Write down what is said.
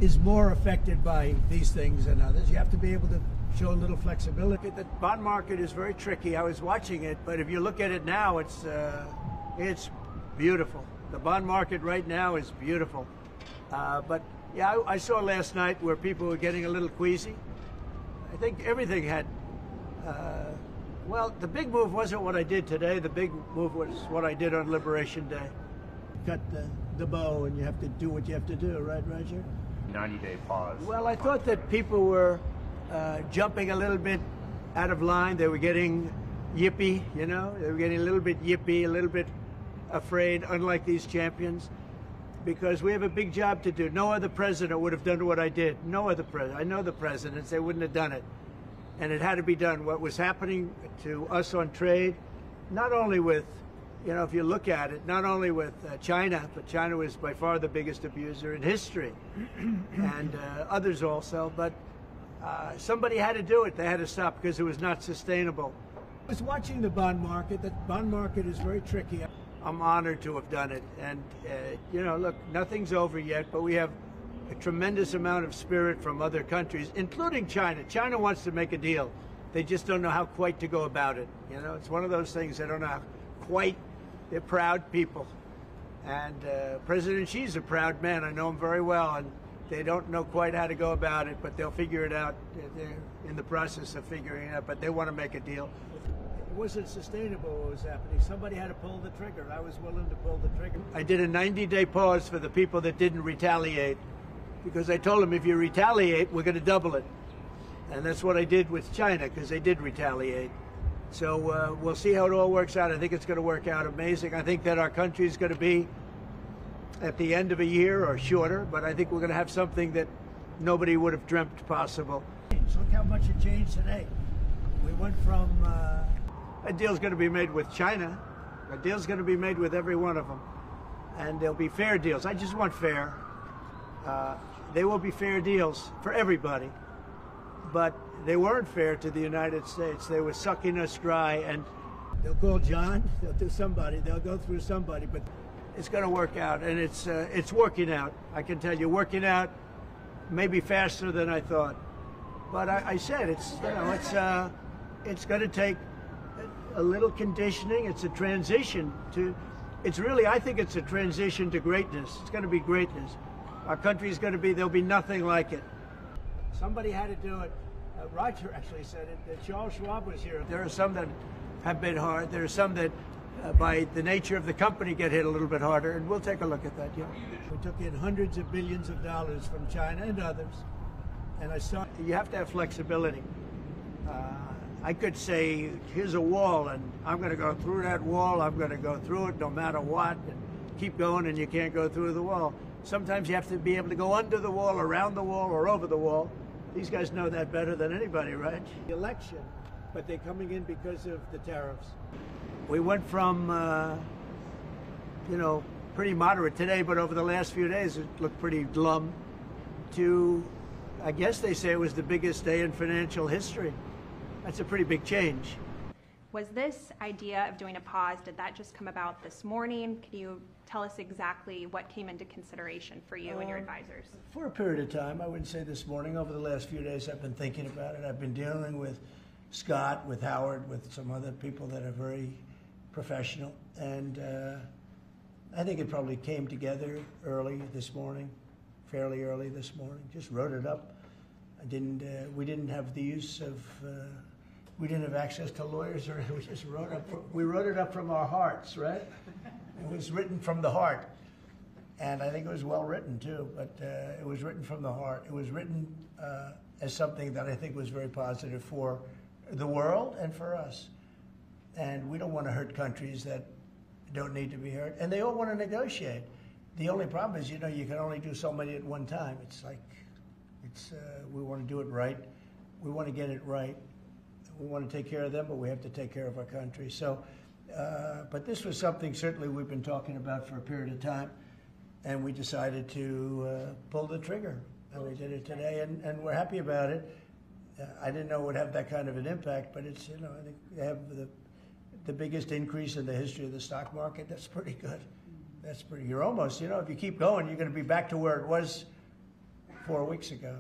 is more affected by these things than others. You have to be able to show a little flexibility. The bond market is very tricky. I was watching it, but if you look at it now, it's beautiful. The bond market right now is beautiful. But yeah, I saw last night where people were getting a little queasy. I think everything had. Well, the big move wasn't what I did today. The big move was what I did on Liberation Day. Cut the bow, and you have to do what you have to do, right, Roger? 90-day pause. Well, I thought that people were jumping a little bit out of line. They were getting yippy, you know? They were getting a little bit yippy, a little bit afraid, unlike these champions, because we have a big job to do. No other president would have done what I did. No other president. I know the presidents. They wouldn't have done it. And it had to be done. What was happening to us on trade, not only with, you know, if you look at it, not only with China, but China was by far the biggest abuser in history, and others also, but somebody had to do it. They had to stop because it was not sustainable. I was watching the bond market. The bond market is very tricky. I'm honored to have done it. And, you know, look, nothing's over yet, but we have a tremendous amount of spirit from other countries, including China. China wants to make a deal. They just don't know how quite to go about it. You know, it's one of those things they don't know how quite. They're proud people. And President Xi's a proud man. I know him very well. And they don't know quite how to go about it, but they'll figure it out. They're in the process of figuring it out, but they want to make a deal. It wasn't sustainable what was happening. Somebody had to pull the trigger. I was willing to pull the trigger. I did a 90-day pause for the people that didn't retaliate, because I told them if you retaliate, we're going to double it. And that's what I did with China, because they did retaliate. So we'll see how it all works out. I think it's going to work out amazing. I think that our country is going to be at the end of a year or shorter, but I think we're going to have something that nobody would have dreamt possible. Look how much it changed today. We went from a deal's going to be made with China. A deal's going to be made with every one of them. And there'll be fair deals. I just want fair. They will be fair deals for everybody. But they weren't fair to the United States. They were sucking us dry, and they'll call John, they'll do somebody, they'll go through somebody, but it's going to work out, and it's working out. I can tell you, working out maybe faster than I thought. But I said it's, you know, it's going to take a little conditioning. It's a transition to, it's really, I think it's a transition to greatness. It's going to be greatness. Our country's going to be, there'll be nothing like it. Somebody had to do it. Roger actually said it. Charles Schwab was here. There are some that have been hard. There are some that, by the nature of the company, get hit a little bit harder. And we'll take a look at that. Yeah. We took in hundreds of billions of dollars from China and others. And you have to have flexibility. I could say, here's a wall, and I'm going to go through that wall. I'm going to go through it no matter what. And keep going, and you can't go through the wall. Sometimes you have to be able to go under the wall, around the wall, or over the wall. These guys know that better than anybody, right? The election, but they're coming in because of the tariffs. We went from, you know, pretty moderate today, but over the last few days it looked pretty glum, to, I guess they say it was the biggest day in financial history. That's a pretty big change. Was this idea of doing a pause, did that just come about this morning? Can you tell us exactly what came into consideration for you and your advisors? For a period of time, I wouldn't say this morning. Over the last few days, I've been thinking about it. I've been dealing with Scott, with Howard, with some other people that are very professional. And I think it probably came together early this morning, fairly early this morning. Just wrote it up. We didn't have the use of, we didn't have access to lawyers, or we just we wrote it up from our hearts, right? It was written from the heart. And I think it was well written too, but it was written from the heart. It was written as something that I think was very positive for the world and for us. And we don't want to hurt countries that don't need to be hurt. And they all want to negotiate. The only problem is, you know, you can only do so many at one time. It's like, we want to do it right. We want to get it right. We want to take care of them, but we have to take care of our country. So, but this was something certainly we've been talking about for a period of time, and we decided to pull the trigger, and we did it today, and we're happy about it. I didn't know it would have that kind of an impact, but it's, you know, I think they have the biggest increase in the history of the stock market. That's pretty good. That's pretty. You're almost, you know, if you keep going, you're going to be back to where it was 4 weeks ago.